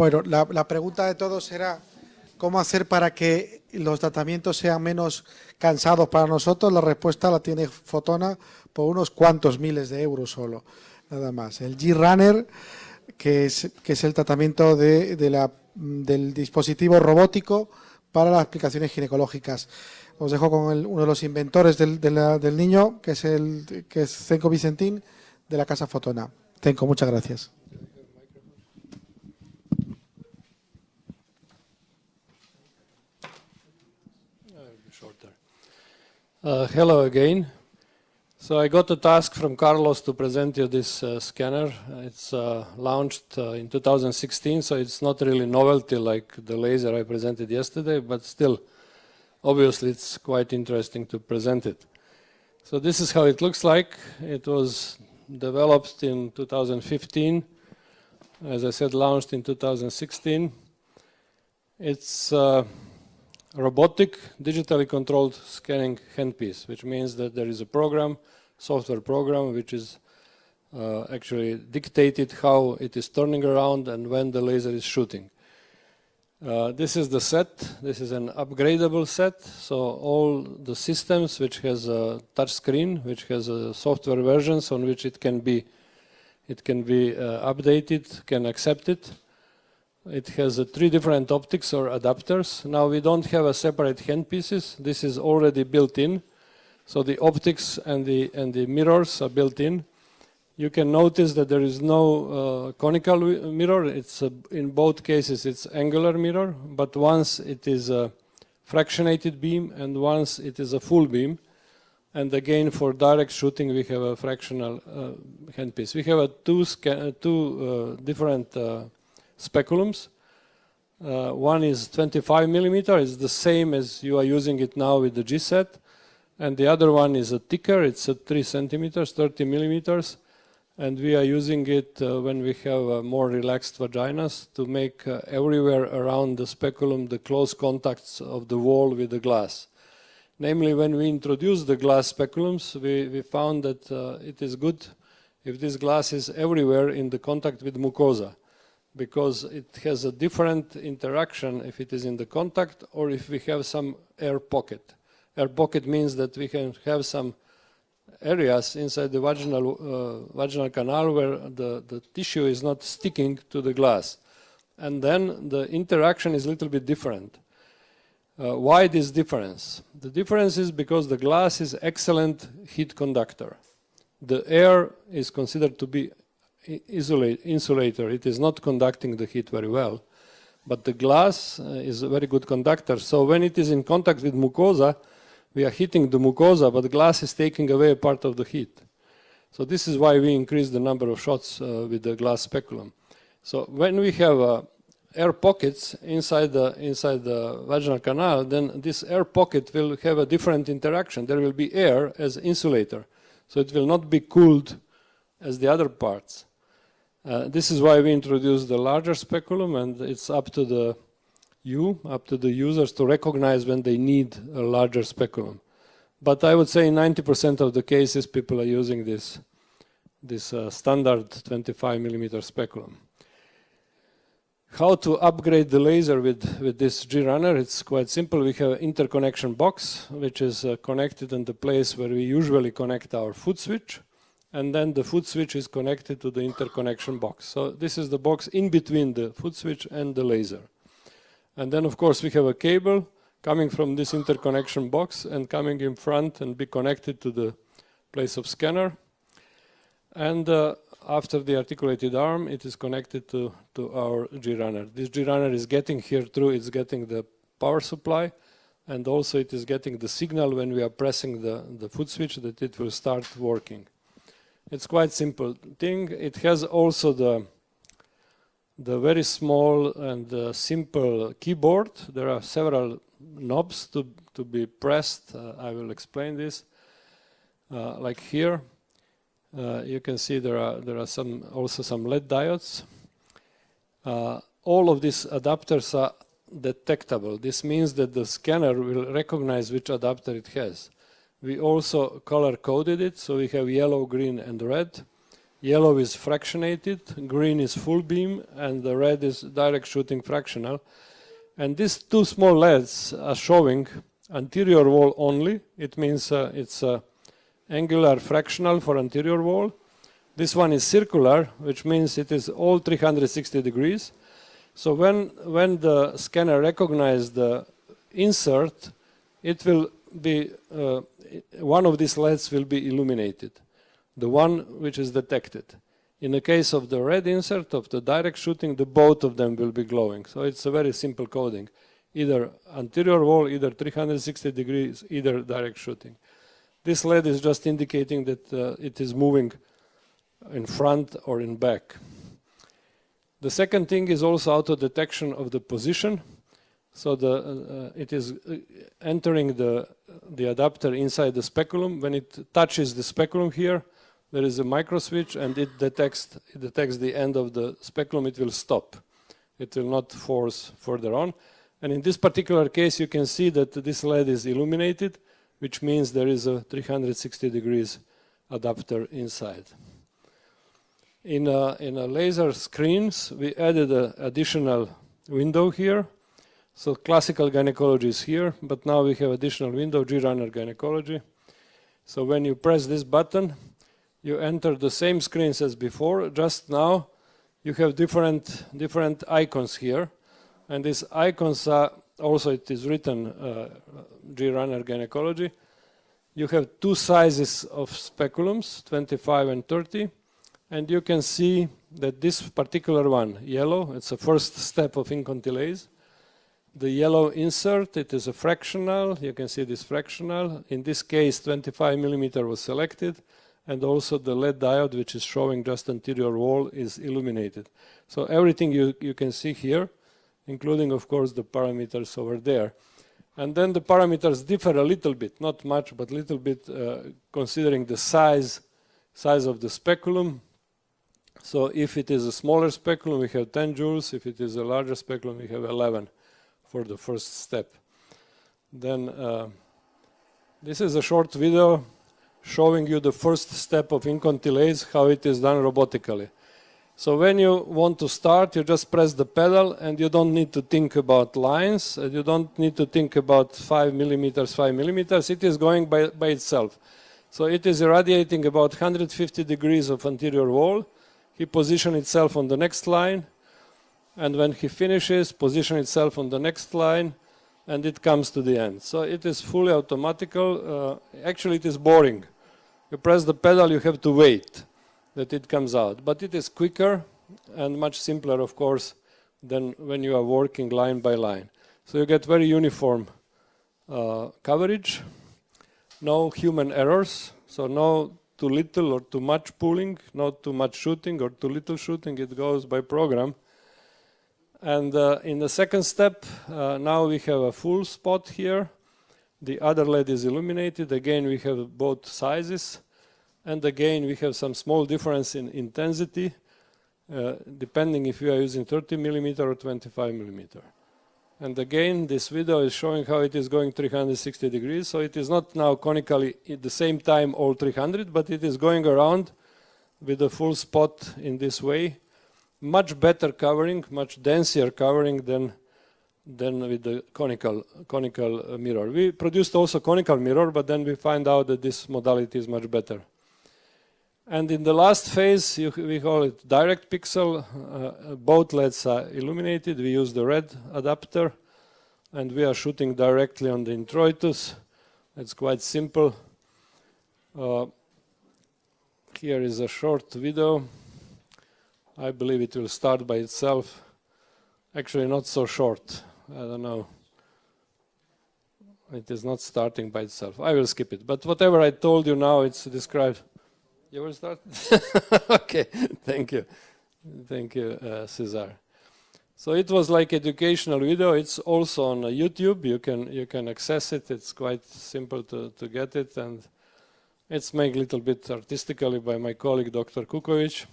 Bueno, la pregunta de todos era cómo hacer para que los tratamientos sean menos cansados para nosotros. La respuesta la tiene Fotona por unos cuantos miles de euros solo, nada más. El G-Runner, que es el tratamiento del dispositivo robótico para las aplicaciones ginecológicas. Os dejo con uno de los inventores del niño, que es Zdenko Vicentín, de la casa Fotona. Zdenko, muchas gracias. Hello again. So I got a task from Carlos to present you this scanner. It's launched in 2016, so it's not really novelty like the laser I presented yesterday, but still, obviously, it's quite interesting to present it. So this is how it looks like. It was developed in 2015. As I said, launched in 2016. It's robotic, digitally controlled scanning handpiece, which means that there is a program, software program, which is actually dictated how it is turning around and when the laser is shooting. This is the set. This is an upgradable set. So all the systems which has a touch screen, which has a software versions on which it can be updated, can accept it. It has 3 different optics or adapters. Now we don't have a separate handpieces. This is already built in. So the optics and the mirrors are built in. You can notice that there is no conical mirror. It's in both cases it's angular mirror, but once it is a fractionated beam and once it is a full beam. And again, for direct shooting, we have a fractional handpiece. We have two different speculums. One is 25 millimeter, it's the same as you are using it now with the G-set. And the other one is a thicker, it's 3 centimeters, 30 millimeters. And we are using it when we have more relaxed vaginas to make everywhere around the speculum the close contacts of the wall with the glass. Namely, when we introduce the glass speculums, we found that it is good if this glass is everywhere in the contact with mucosa, because it has a different interaction if it is in the contact or if we have some air pocket. Air pocket means that we can have some areas inside the vaginal canal where the tissue is not sticking to the glass. And then the interaction is a little bit different. Why this difference? The difference is because the glass is excellent heat conductor. The air is considered to be insulator. It is not conducting the heat very well, but the glass is a very good conductor. So when it is in contact with mucosa, we are heating the mucosa, but the glass is taking away a part of the heat. So this is why we increase the number of shots with the glass speculum. So when we have air pockets inside the vaginal canal, then this air pocket will have a different interaction. There will be air as insulator, so it will not be cooled as the other parts. This is why we introduced the larger speculum, and it's up to the users to recognize when they need a larger speculum. But I would say in 90% of the cases, people are using this standard 25 millimeter speculum. How to upgrade the laser with this G-Runner? It's quite simple. We have an interconnection box, which is connected in the place where we usually connect our foot switch. And then the foot switch is connected to the interconnection box. So this is the box in between the foot switch and the laser. And then, of course, we have a cable coming from this interconnection box and coming in front and be connected to the place of scanner. And after the articulated arm, it is connected to our G-Runner. This G-Runner is getting here through, it's getting the power supply, and also it is getting the signal when we are pressing the foot switch that it will start working. It's quite simple thing. It has also the very small and simple keyboard. There are several knobs to be pressed. I will explain this. Like here, you can see there are also some LED diodes. All of these adapters are detectable. This means that the scanner will recognize which adapter it has. We also color coded it, so we have yellow, green, and red. Yellow is fractionated, green is full beam, and the red is direct shooting fractional. And these two small LEDs are showing anterior wall only. It means it's angular fractional for anterior wall. This one is circular, which means it is all 360 degrees. So when the scanner recognizes the insert, it will be, one of these LEDs will be illuminated, the one which is detected. In the case of the red insert of the direct shooting, the both of them will be glowing. So it's a very simple coding. Either anterior wall, either 360 degrees, either direct shooting. This LED is just indicating that it is moving in front or in back. The second thing is also auto detection of the position. So it is entering the adapter inside the speculum. When it touches the speculum here, there is a micro switch, and it detects the end of the speculum. It will stop. It will not force further on. And in this particular case, you can see that this LED is illuminated, which means there is a 360 degrees adapter inside. In a laser screens, we added an additional window here. So classical gynecology is here, but now we have additional window, G-Runner gynecology. So when you press this button, you enter the same screens as before. Just now, you have different icons here. And these icons are, also it is written G-Runner gynecology. You have two sizes of speculums, 25 and 30. And you can see that this particular one, yellow, it's the first step of incontinence. The yellow insert, it is a fractional. You can see this fractional. In this case, 25 millimeter was selected. And also the LED diode, which is showing just anterior wall, is illuminated. So everything you can see here, including, of course, the parameters over there. And then the parameters differ a little bit, not much, but a little bit, considering the size of the speculum. So if it is a smaller speculum, we have 10 joules. If it is a larger speculum, we have 11 for the first step. Then this is a short video showing you the first step of incontinence, how it is done robotically. So when you want to start, you just press the pedal, and you don't need to think about lines, and you don't need to think about 5 millimeters, 5 millimeters. It is going by itself. So it is irradiating about 150 degrees of anterior wall. He positions itself on the next line, and when he finishes, position itself on the next line, and it comes to the end. So it is fully automatical. Actually, it is boring. You press the pedal, you have to wait that it comes out. But it is quicker and much simpler, of course, than when you are working line by line. So you get very uniform coverage, no human errors, so no too little or too much pulling, not too much shooting or too little shooting. It goes by program. And in the second step, now we have a full spot here. The other LED is illuminated. Again, we have both sizes. And again, we have some small difference in intensity, depending if you are using 30 millimeter or 25 millimeter. And again, this video is showing how it is going 360 degrees. So it is not now conically at the same time all 300, but it is going around with a full spot in this way. Much better covering, much denser covering than with the conical mirror. We produced also conical mirror, but then we find out that this modality is much better. And in the last phase, we call it direct pixel. Both LEDs are illuminated. We use the red adapter, and we are shooting directly on the introitus. It's quite simple. Here is a short video. I believe it will start by itself. Actually, not so short. I don't know. It is not starting by itself. I will skip it. But whatever I told you now, it's described. You will start? Okay, thank you. Thank you, Cesar. So it was like educational video. It's also on YouTube. You can access it. It's quite simple to get it. And it's made a little bit artistically by my colleague, Dr. Kukovic.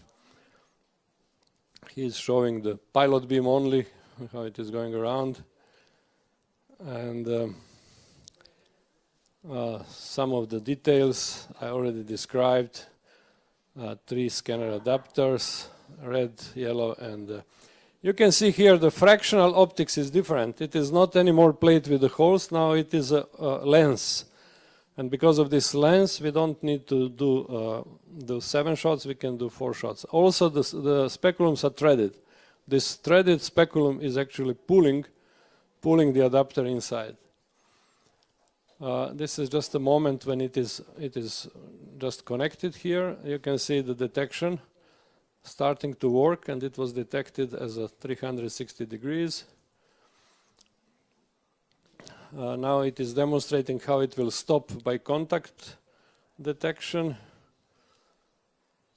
He's showing the pilot beam only, how it is going around. And some of the details I already described. 3 scanner adapters, red, yellow, and you can see here the fractional optics is different. It is not anymore plate with the holes, now it is a lens. And because of this lens, we don't need to do 7 shots, we can do 4 shots. Also, the speculums are threaded. This threaded speculum is actually pulling the adapter inside. This is just a moment when it is just connected here. You can see the detection starting to work, and it was detected as a 360 degrees. Now it is demonstrating how it will stop by contact detection.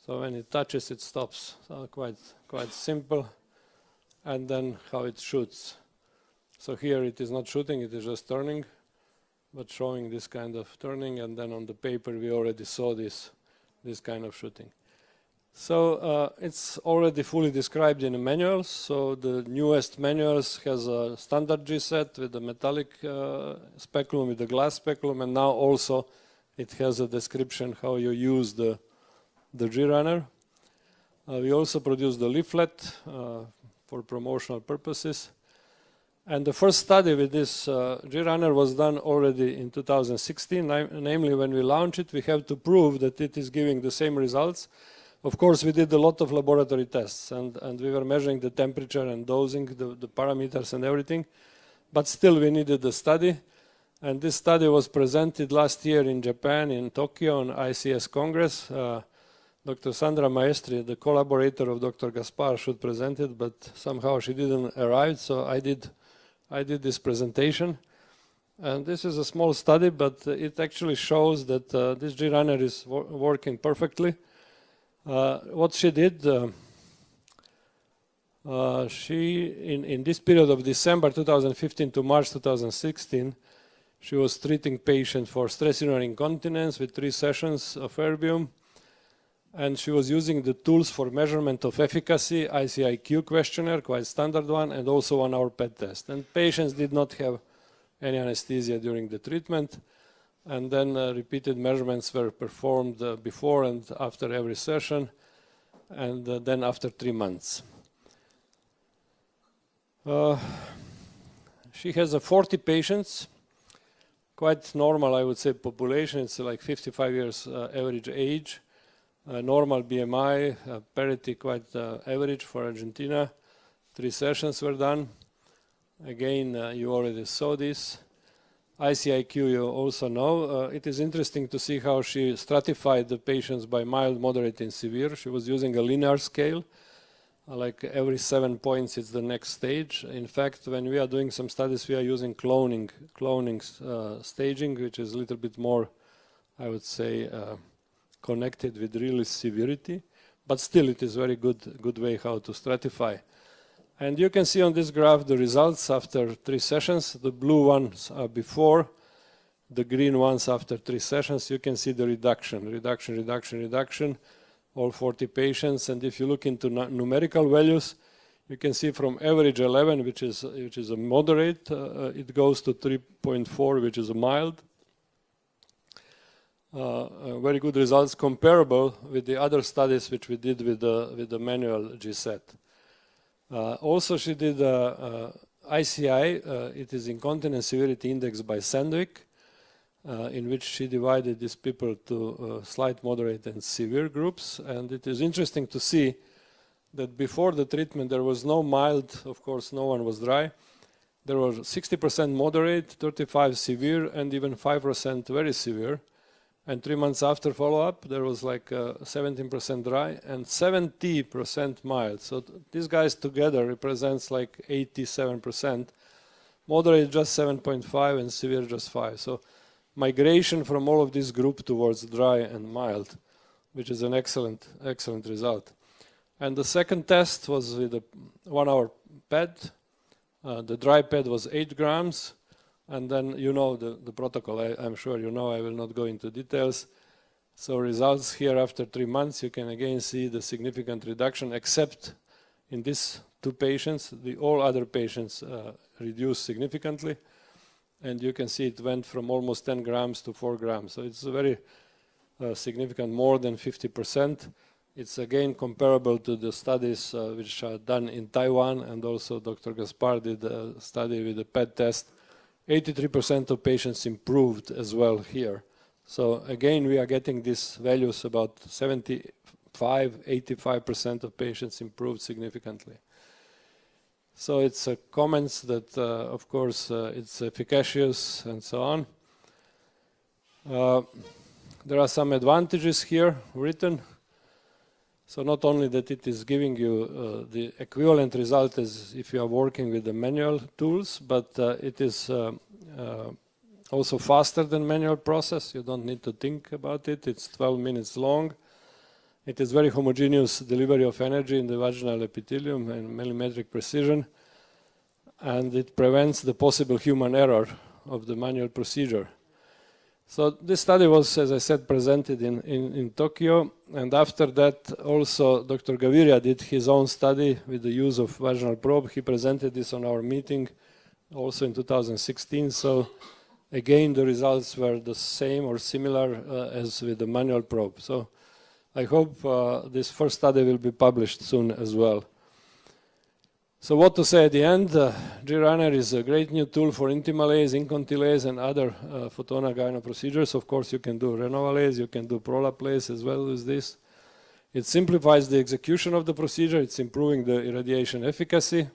So when it touches, it stops. So quite simple. And then how it shoots. So here it is not shooting, it is just turning, but showing this kind of turning. And then on the paper we already saw this kind of shooting. So it's already fully described in the manuals. So the newest manuals has a standard G set with the metallic speculum, with the glass speculum, and now also it has a description how you use the G runner. We also produce the leaflet for promotional purposes. And the first study with this G runner was done already in 2016. Namely, when we launch it, we have to prove that it is giving the same results. Of course, we did a lot of laboratory tests, and we were measuring the temperature and dosing, the parameters and everything. But still, we needed a study. And this study was presented last year in Japan, in Tokyo, on ICS Congress. Dr. Sandra Maestri, the collaborator of Dr. Gaspar, should present it, but somehow she didn't arrive, so I did this presentation. And this is a small study, but it actually shows that this G runner is working perfectly. What she did, she in this period of December 2015 to March 2016, she was treating patients for stress urinary incontinence with 3 sessions of erbium, and she was using the tools for measurement of efficacy, ICIQ questionnaire, quite standard one, and also 1-hour PET test. And patients did not have any anesthesia during the treatment. And then repeated measurements were performed before and after every session, and then after 3 months. She has 40 patients, quite normal, I would say, population. It's like 55 years average age, normal BMI, parity quite average for Argentina. 3 sessions were done. Again, you already saw this. ICIQ you also know. It is interesting to see how she stratified the patients by mild, moderate, and severe. She was using a linear scale. Like every 7 points, it's the next stage. In fact, when we are doing some studies, we are using cloning staging, which is a little bit more, I would say, connected with really severity. But still, it is a very good way how to stratify. And you can see on this graph the results after 3 sessions. The blue ones are before, the green ones after 3 sessions. You can see the reduction, all 40 patients. And if you look into numerical values, you can see from average 11, which is a moderate, it goes to 3.4, which is a mild. Very good results, comparable with the other studies which we did with the manual GSET. Also, she did ICI, it is Incontinence Severity Index by Sandvik, in which she divided these people to slight, moderate, and severe groups. And it is interesting to see that before the treatment there was no mild, of course no one was dry. There was 60% moderate, 35% severe, and even 5% very severe. And 3 months after follow-up, there was like 17% dry and 70% mild. So these guys together represents like 87%. Moderate just 7.5 and severe just 5. So migration from all of this group towards dry and mild, which is an excellent result. And the second test was with a 1-hour PET. The dry PET was 8 grams. And then you know the protocol, I'm sure you know, I will not go into details. So results here after 3 months, you can again see the significant reduction, except in these 2 patients. All other patients reduced significantly. And you can see it went from almost 10 grams to 4 grams. So it's a very significant more than 50%. It's again comparable to the studies which are done in Taiwan, and also Dr. Gaspar did a study with the PET test. 83% of patients improved as well here. So again, we are getting these values about 85% of patients improved significantly. So it's comments that, of course, it's efficacious and so on. There are some advantages here written. So not only that it is giving you the equivalent result as if you are working with the manual tools, but it is also faster than manual process. You don't need to think about it. It's 12 minutes long. It is very homogeneous delivery of energy in the vaginal epithelium and millimetric precision. And it prevents the possible human error of the manual procedure. So this study was, as I said, presented in Tokyo, and after that also Dr. Gaviria did his own study with the use of vaginal probe. He presented this on our meeting also in 2016. So again, the results were the same or similar as with the manual probe. So I hope this first study will be published soon as well. So what to say at the end? G-Runner is a great new tool for intimalase, incontilase, and other photona gyno procedures. Of course, you can do renovalase, you can do prolaplase as well as this. It simplifies the execution of the procedure. It's improving the irradiation efficacy.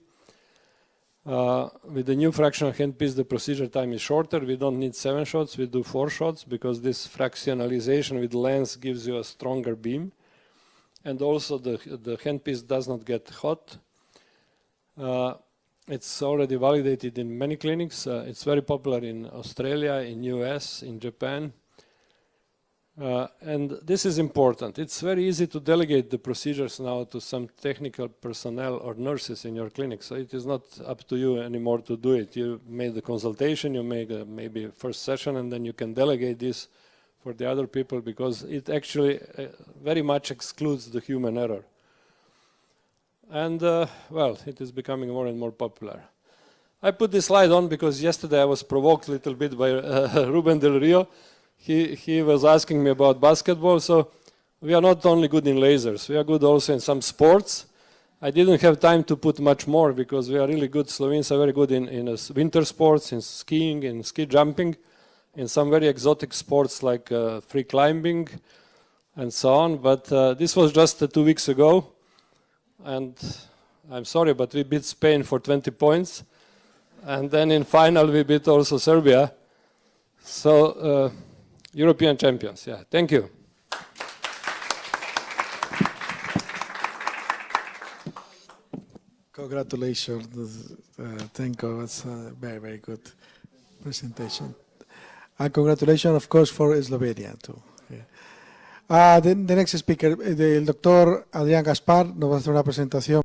With the new fractional handpiece, the procedure time is shorter. We don't need 7 shots, we do 4 shots because this fractionalization with lens gives you a stronger beam. And also the handpiece does not get hot. It's already validated in many clinics. It's very popular in Australia, in US, in Japan. And this is important. It's very easy to delegate the procedures now to some technical personnel or nurses in your clinic. So it is not up to you anymore to do it. You made the consultation, you make maybe a first session, and then you can delegate this for the other people because it actually very much excludes the human error. And, well, it is becoming more and more popular. I put this slide on because yesterday I was provoked a little bit by Ruben Del Rio. He was asking me about basketball. So we are not only good in lasers, we are good also in some sports. I didn't have time to put much more because we are really good. Slovenes are very good in winter sports, in skiing, in ski jumping, in some very exotic sports like free climbing and so on. But this was just 2 weeks ago. And I'm sorry, but we beat Spain for 20 points. And then in final, we beat also Serbia. So, European champions, yeah. Thank you. Congratulations, Zdenko. That's a very, very good presentation. And congratulations, of course, for Slovenia, too. Yeah. The next speaker, el doctor Adrián Gaspar, nos va a hacer una presentación.